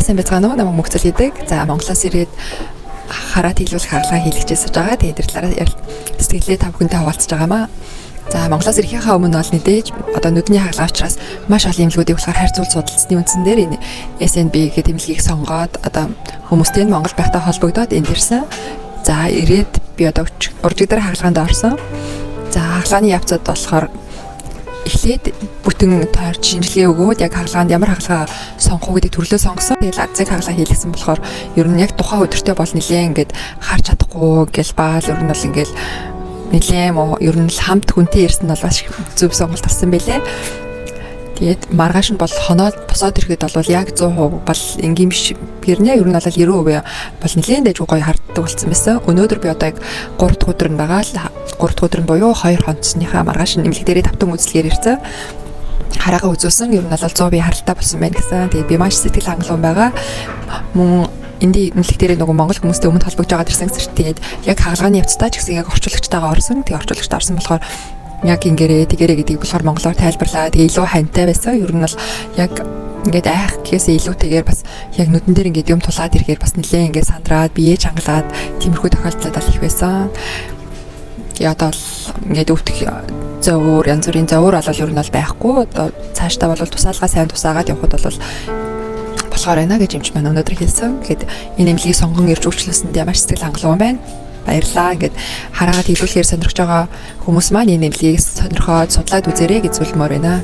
сайн байцгаана уу? Намайг Мөхцөл гэдэг. За Монголоос ирээд хараад хэлүүлэх хаалгаа хийлгэжээс байгаа. Тэгээд тэр талаараа сэтгэлээ та бүхэнтэй хуваалцаж байгаамаа. За Монголоос ирэхийнхаа өмнө бол мэдээж одоо нүдний хаалгаа учраас маш олон эмнэлгүүдийг болохоор харьцуулж судалсны үндсэн дээр энэ SNB гэх эмнэлгийг сонгоод одоо хүмүүстэй Монгол байхтай холбогдоод энд ирсэн. За ирээд би одоо уржигдэр хаалгаанд орсон. За хаалганы явцад болохоор эхлээд бүтэн тойрч шинжилгээ өгөөд яг хаалгаанд ямар хаалгаа сонгох уу гэдэг төрлөө сонгосон. Тэгээд лазик хаалгаа хийлгэсэн болохоор ер нь яг тухайн өдөртөө бол нэлээ ингээд харж чадахгүй гэл баал ер нь бол ингээд нэлээ ер нь хамт хүнтэй ирсэн бол маш зөв сонголт болсон байлээ. Тэгээд маргааш нь бол хоноод босоод ирэхэд бол яг 100% бол энгийн биш. Гэрнээ ер нь бол 90% бол нэлээд дэжгүй гоё харддаг болсон байсан. Өнөөдөр би одоо яг 3 дахь өдөр нь байгаа л 3 дахь өдөр нь буюу 2 хонцсныхаа маргааш нь эмнэлэг дээрээ тавтан үзлэгээр ирсэн. Хараагаа үзүүлсэн ер нь бол 100% харалтай болсон байна гэсэн. Тэгээд би маш сэтгэл хангалуун байгаа. Мөн энд эмнэлэг дээрээ нөгөө монгол хүмүүстэй өмнө холбогдож байгаа гэсэн чинь тэгээд яг хаалганы явцдаа ч гэсэн яг орчуулагчтайгаа орсон. Тэгээд орчуулагчтай орсон болохоор яг ингэрээ тэгэрээ гэдгийг болохоор монголоор тайлбарлаа. Тэгээ илүү хантай байсан. Ер нь бол яг ингээд айх гэхээс илүүтэйгээр бас яг нүдэн дээр ингээд юм тулаад ирэхээр бас нэлээ ингээд сандраад биеэ чангалаад тиймэрхүү тохиолдлууд их байсан. Тэгээ одоо ингээд өвдөх зовөр янз бүрийн зовөр бол ер нь бол байхгүй. Одоо цаашдаа бол тусаалгаа сайн тусаагаад явхад бол болохоор байна гэж юмч маань өнөөдөр хэлсэн. Тэгэхэд энэ эмнэлгийг сонгон ирж үйлчлүүлсэндээ маш сэтгэл хангалуун байна. Баярлаа. Ингээд хараагаад хэлүүлэхээр сонирхож байгаа хүмүүс маань энэ эмнэлгийг сонирхоод судлаад үзээрэй гэж зөвлөмөр байна.